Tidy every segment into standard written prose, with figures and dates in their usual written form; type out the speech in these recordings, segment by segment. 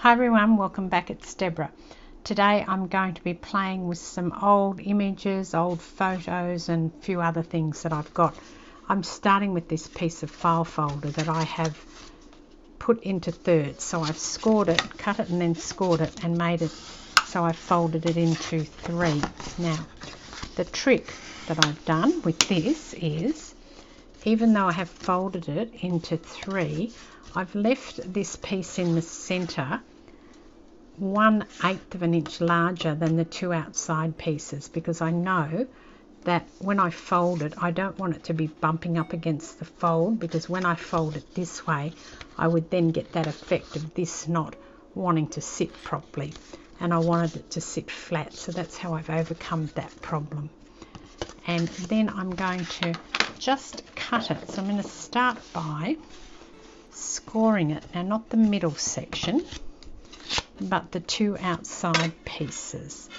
Hi everyone, welcome back. It's Deborah. Today I'm going to be playing with some old images, old photos and a few other things that I've got. I'm starting with this piece of file folder that I have put into thirds. So I've scored it, cut it and then scored it and made it so I've folded it into three. Now the trick that I've done with this is, even though I have folded it into three, I've left this piece in the center 1/8 of an inch larger than the two outside pieces, because I know that when I fold it, I don't want it to be bumping up against the fold, because when I fold it this way, I would then get that effect of this not wanting to sit properly, and I wanted it to sit flat. So that's how I've overcome that problem. And then I'm going to just cut it. So I'm going to start by scoring it. Now, not the middle section, but the two outside pieces.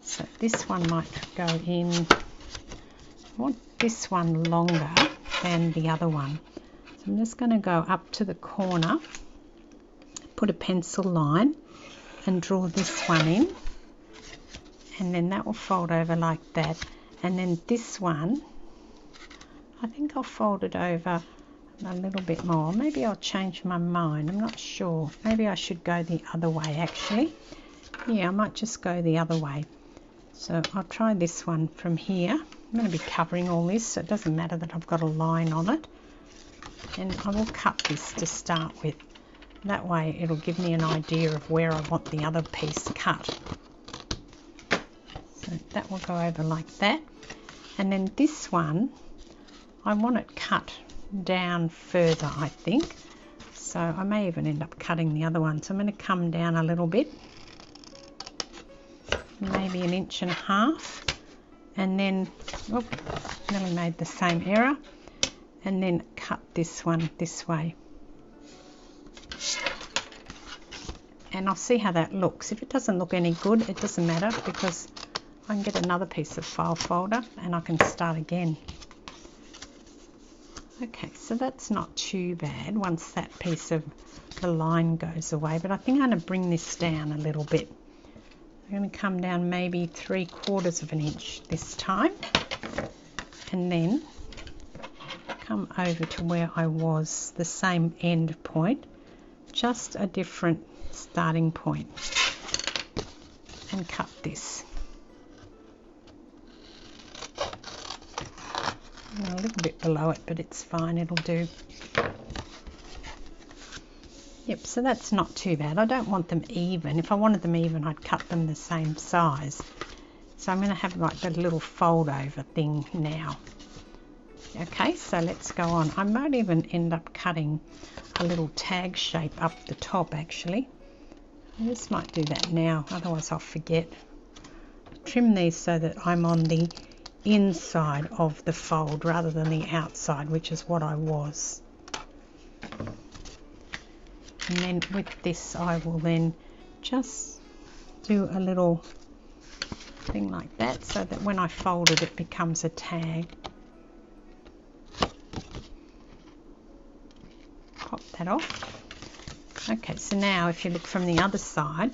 So this one might go in. I want this one longer than the other one. So I'm just going to go up to the corner, put a pencil line and draw this one in, and then that will fold over like that. And then this one, I think I'll fold it over a little bit more. Maybe I'll change my mind, I'm not sure. Maybe I should go the other way actually. Yeah, I might just go the other way. So I'll try this one from here. I'm going to be covering all this, so it doesn't matter that I've got a line on it. And I will cut this to start with. That way it'll give me an idea of where I want the other piece cut. So that will go over like that. And then this one, I want it cut down further, I think. So I may even end up cutting the other one. So I'm going to come down a little bit, maybe 1.5 inches, and then, oh, nearly made the same error, and then cut this one this way. And I'll see how that looks. If it doesn't look any good, it doesn't matter, because I can get another piece of file folder and I can start again. Okay, so that's not too bad once that piece of the line goes away, but I think I'm going to bring this down a little bit. I'm going to come down maybe 3/4 of an inch this time, and then come over to where I was, the same end point, just a different starting point, and cut this. A little bit below it, but it's fine, it'll do. Yep, so that's not too bad. I don't want them even. If I wanted them even, I'd cut them the same size. So I'm going to have like that little fold over thing now. Okay, so let's go on. I might even end up cutting a little tag shape up the top actually. I just might do that now, otherwise I'll forget. Trim these so that I'm on the inside of the fold rather than the outside, which is what I was. And then with this I will then just do a little thing like that, so that when I fold it, it becomes a tag. Pop that off. Okay, so now if you look from the other side,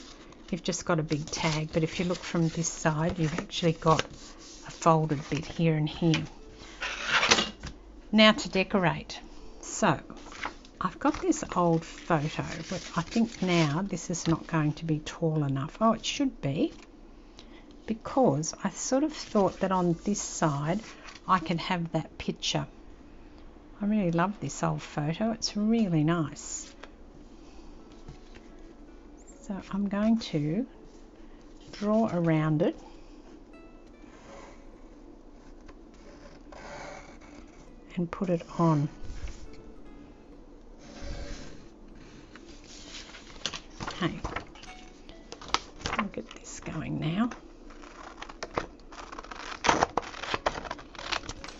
you've just got a big tag, but if you look from this side, you've actually got a folded bit here and here. Now to decorate. So I've got this old photo, but I think now this is not going to be tall enough. Oh, it should be, because I sort of thought that on this side I could have that picture. I really love this old photo, it's really nice. So I'm going to draw around it and put it on. Okay, I'll get this going now.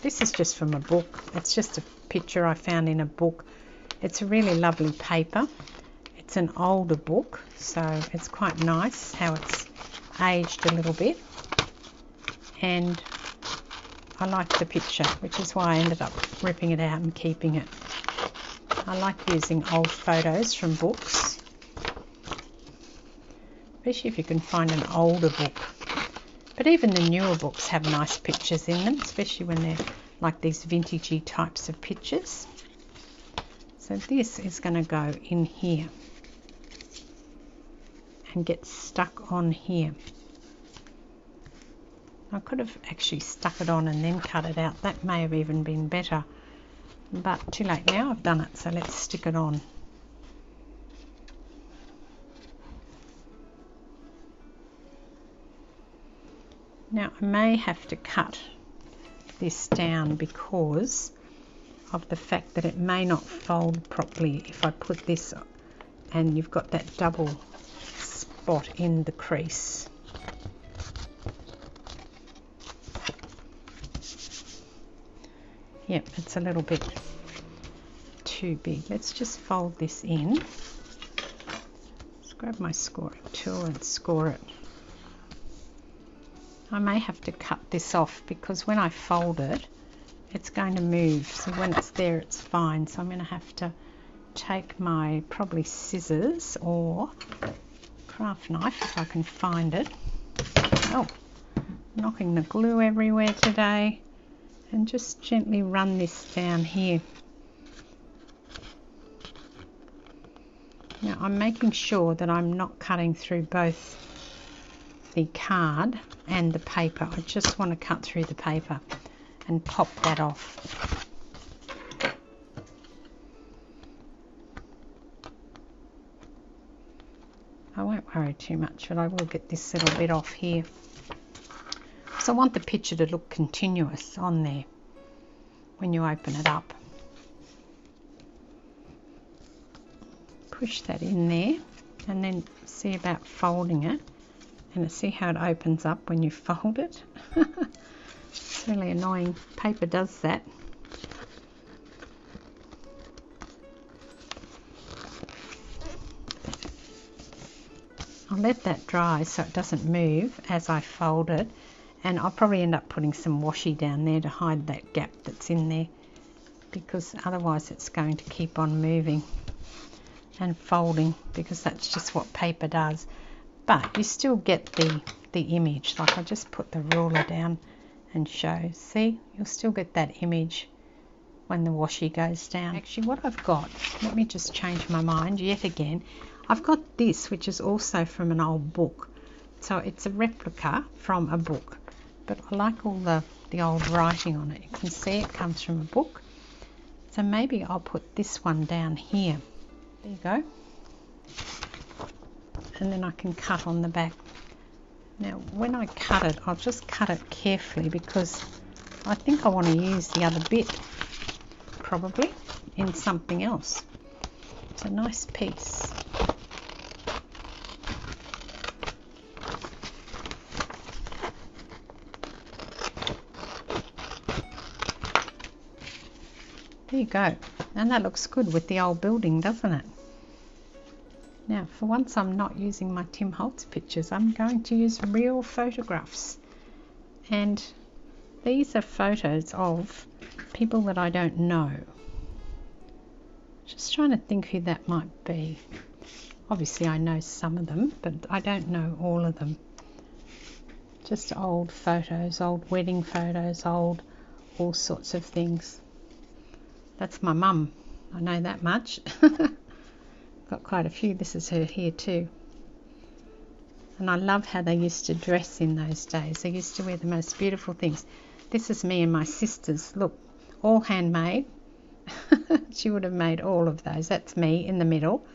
This is just from a book. It's just a picture I found in a book. It's a really lovely paper. It's an older book, so it's quite nice how it's aged a little bit. And I like the picture, which is why I ended up ripping it out and keeping it. I like using old photos from books. especially if you can find an older book. But even the newer books have nice pictures in them, especially when they're like these vintagey types of pictures. So this is going to go in here and get stuck on here. I could have actually stuck it on and then cut it out. That may have even been better, but too late now, I've done it, so let's stick it on. Now I may have to cut this down because of the fact that it may not fold properly if I put this and you've got that double spot in the crease. Yep, it's a little bit too big. Let's just fold this in. Let's grab my scoring tool and score it. I may have to cut this off because when I fold it, it's going to move. So when it's there, it's fine. So I'm going to have to take my probably scissors or craft knife if I can find it. Oh, knocking the glue everywhere today. And just gently run this down here. Now I'm making sure that I'm not cutting through both the card and the paper. I just want to cut through the paper and pop that off. I won't worry too much, but I will get this little bit off here. So I want the picture to look continuous on there when you open it up. Push that in there and then see about folding it, and see how it opens up when you fold it. It's really annoying. Paper does that. I'll let that dry so it doesn't move as I fold it. And I'll probably end up putting some washi down there to hide that gap that's in there, because otherwise it's going to keep on moving and folding, because that's just what paper does. But you still get the image. Like I just put the ruler down and show. See, you'll still get that image when the washi goes down. Actually, what I've got, let me just change my mind yet again. I've got this, which is also from an old book. So it's a replica from a book. But I like all the old writing on it. You can see it comes from a book. So maybe I'll put this one down here. There you go. And then I can cut on the back. Now when I cut it, I'll just cut it carefully because I think I want to use the other bit probably in something else. It's a nice piece. There you go, and that looks good with the old building, doesn't it? Now, for once I'm not using my Tim Holtz pictures, I'm going to use real photographs. And these are photos of people that I don't know. Just trying to think who that might be. Obviously I know some of them, but I don't know all of them. Just old photos, old wedding photos, old all sorts of things. That's my mum, I know that much. Got quite a few. This is her here too. And I love how they used to dress in those days. They used to wear the most beautiful things. This is me and my sisters. Look, all handmade. She would have made all of those. That's me in the middle.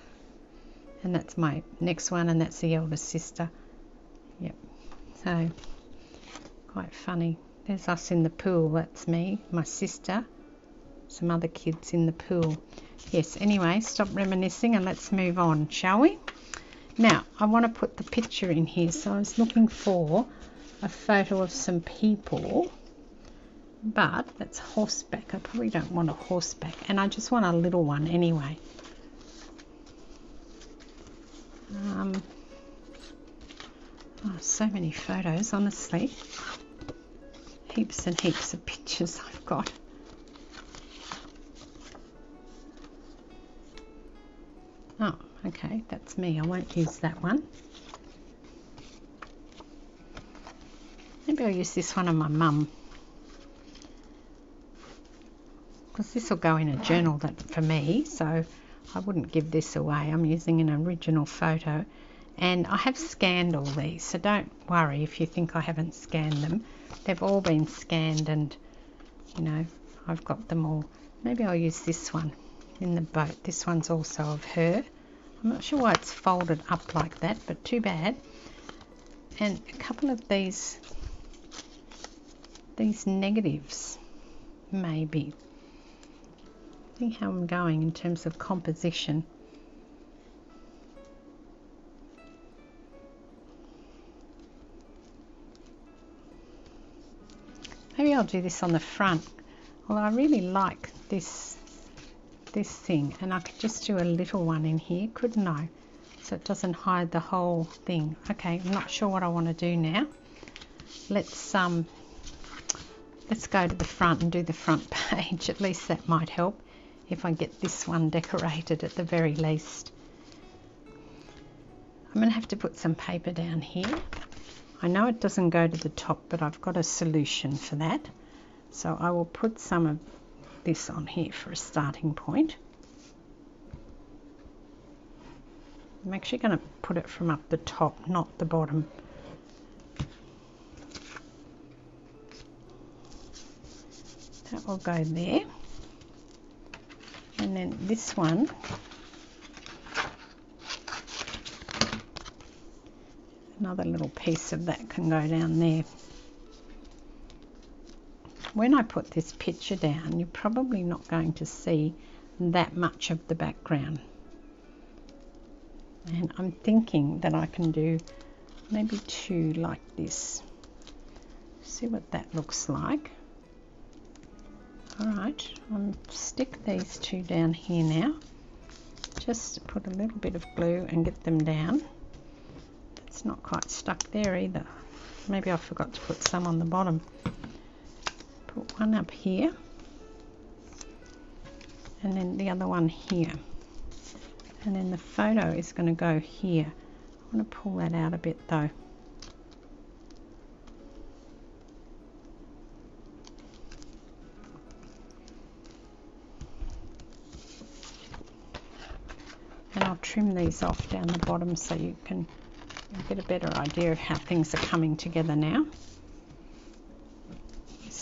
And that's my next one, and that's the eldest sister. Yep. So, quite funny. There's us in the pool. That's me, my sister. Some other kids in the pool. Yes, anyway, stop reminiscing and let's move on, shall we? Now, I want to put the picture in here. So I was looking for a photo of some people, but that's horseback. I probably don't want a horseback, and I just want a little one anyway. Oh, so many photos, honestly. Heaps and heaps of pictures I've got. Oh, okay, that's me. I won't use that one. Maybe I'll use this one on my mum, because this will go in a journal that for me, so I wouldn't give this away. I'm using an original photo, and I have scanned all these, so don't worry if you think I haven't scanned them. They've all been scanned, and you know, I've got them all. Maybe I'll use this one in the boat. This one's also of her. I'm not sure why it's folded up like that, but too bad. And a couple of these negatives, maybe. See how I'm going in terms of composition. Maybe I'll do this on the front. Although I really like this thing, and I could just do a little one in here, couldn't I? So it doesn't hide the whole thing. Okay, I'm not sure what I want to do now. Let's go to the front and do the front page. At least that might help if I get this one decorated at the very least. I'm going to have to put some paper down here. I know it doesn't go to the top, but I've got a solution for that. So I will put some of this on here for a starting point. I'm actually going to put it from up the top, not the bottom. That will go there. And then this one, another little piece of that can go down there. When I put this picture down, you're probably not going to see that much of the background. And I'm thinking that I can do maybe two like this. See what that looks like. Alright, I'll stick these two down here now. Just put a little bit of glue and get them down. It's not quite stuck there either. Maybe I forgot to put some on the bottom. Put one up here, and then the other one here, and then the photo is going to go here. I want to pull that out a bit though. And I'll trim these off down the bottom so you can get a better idea of how things are coming together now.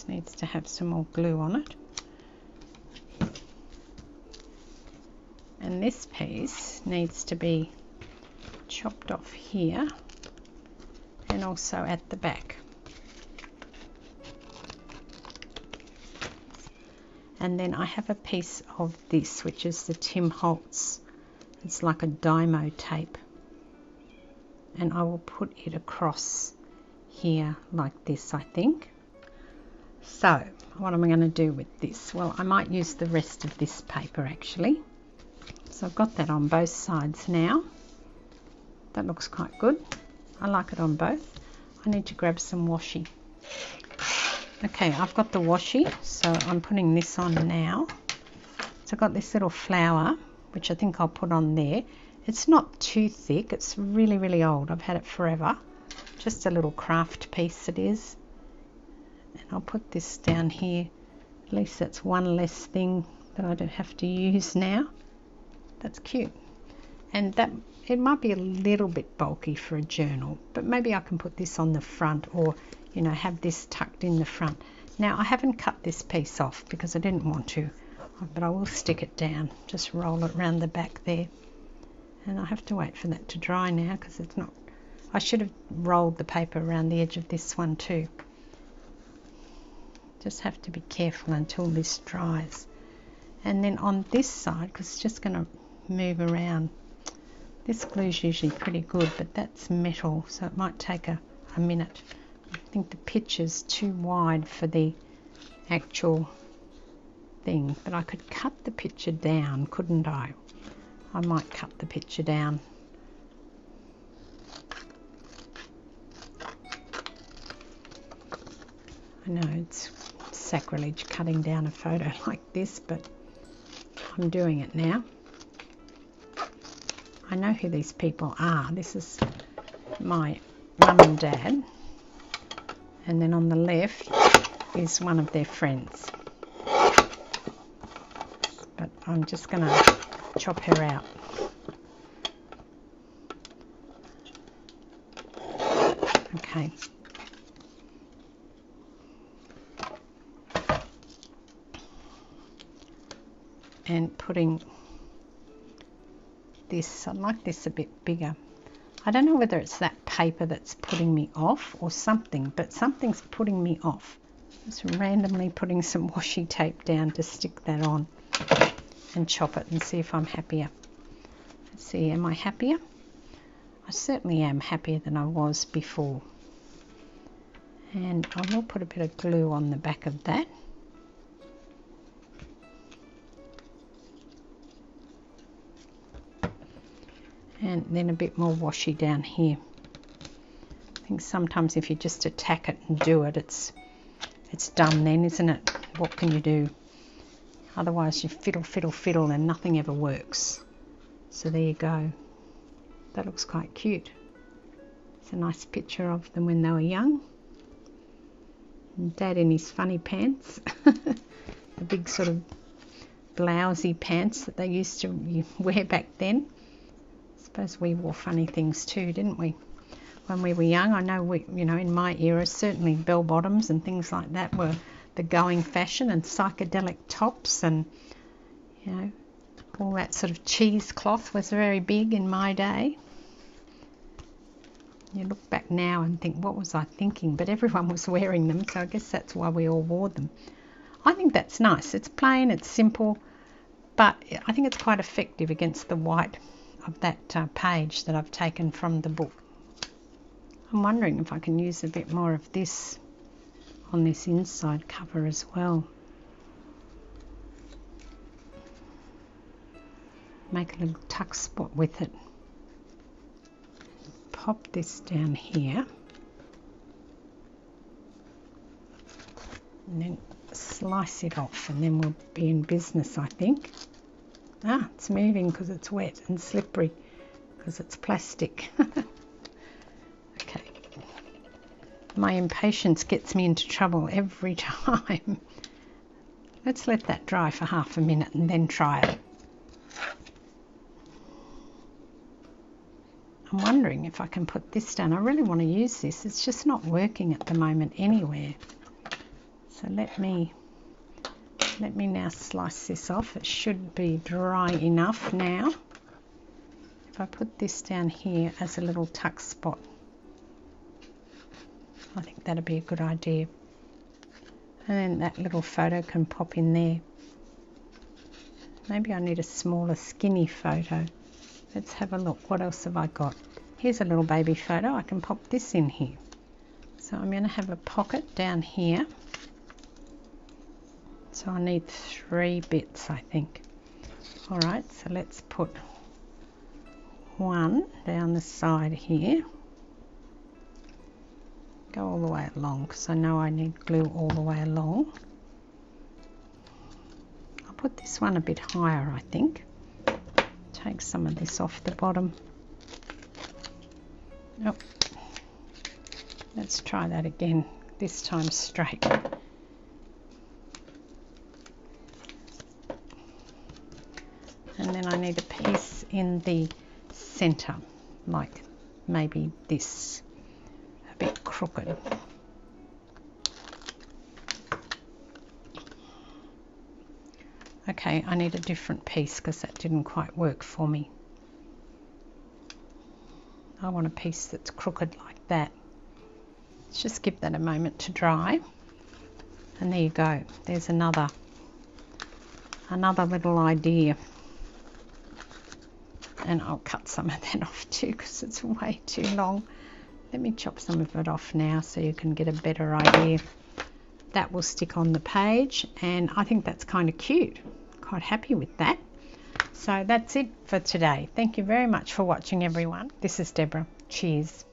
Needs to have some more glue on it, and this piece needs to be chopped off here and also at the back. And then I have a piece of this, which is the Tim Holtz. It's like a Dymo tape, and I will put it across here like this, I think. So what am I going to do with this? Well, I might use the rest of this paper actually. So I've got that on both sides now. That looks quite good. I like it on both. I need to grab some washi. Okay, I've got the washi, so I'm putting this on now. So I've got this little flower, which I think I'll put on there. It's not too thick. It's really, really old. I've had it forever. Just a little craft piece it is. And I'll put this down here. At least that's one less thing that I don't have to use now. That's cute. And that, it might be a little bit bulky for a journal, but maybe I can put this on the front, or you know, have this tucked in the front. Now I haven't cut this piece off because I didn't want to, but I will stick it down, just roll it around the back there. And I have to wait for that to dry now because it's not, I should have rolled the paper around the edge of this one too. Just have to be careful until this dries. And then on this side, because it's just going to move around, this glue is usually pretty good, but that's metal, so it might take a minute. I think the picture's too wide for the actual thing, but I could cut the picture down, couldn't I? I might cut the picture down. I know it's sacrilege cutting down a photo like this, but I'm doing it now. I know who these people are. This is my mum and dad, and then on the left is one of their friends. But I'm just going to chop her out. Okay. And putting this, I like this a bit bigger. I don't know whether it's that paper that's putting me off or something, but something's putting me off. Just randomly putting some washi tape down to stick that on and chop it and see if I'm happier. Let's see, am I happier? I certainly am happier than I was before. And I will put a bit of glue on the back of that. And then a bit more washi down here. I think sometimes if you just attack it and do it, it's done then, isn't it? What can you do? Otherwise you fiddle and nothing ever works. So there you go. That looks quite cute. It's a nice picture of them when they were young. And Dad in his funny pants. The big sort of blousey pants that they used to wear back then. I suppose we wore funny things too, didn't we? When we were young, I know in my era, certainly bell bottoms and things like that were the going fashion, and psychedelic tops, and all that sort of cheesecloth was very big in my day. You look back now and think, what was I thinking? But everyone was wearing them, so I guess that's why we all wore them. I think that's nice. It's plain, it's simple, but I think it's quite effective against the white of that page that I've taken from the book. I'm wondering if I can use a bit more of this on this inside cover as well. Make a little tuck spot with it. Pop this down here. And then slice it off, and then we'll be in business, I think. Ah, it's moving because it's wet, and slippery because it's plastic. Okay. My impatience gets me into trouble every time. Let's let that dry for half a minute and then try it. I'm wondering if I can put this down. I really want to use this. It's just not working at the moment anywhere. So let me now slice this off. It should be dry enough now. If I put this down here as a little tuck spot, I think that'd be a good idea. And then that little photo can pop in there. Maybe I need a smaller, skinny photo. Let's have a look. What else have I got? Here's a little baby photo. I can pop this in here. So I'm going to have a pocket down here. So I need 3 bits, I think. Alright, so let's put one down the side here. Go all the way along, because I know I need glue all the way along. I'll put this one a bit higher, I think. Take some of this off the bottom. Oh, let's try that again, this time straight. And then I need a piece in the center, like maybe this, a bit crooked. Okay, I need a different piece because that didn't quite work for me. I want a piece that's crooked like that. Let's just give that a moment to dry. And there you go. There's another little idea. And I'll cut some of that off too because it's way too long. Let me chop some of it off now so you can get a better idea. That will stick on the page, and I think that's kind of cute. Quite happy with that. So that's it for today. Thank you very much for watching, everyone. This is Deborah. Cheers.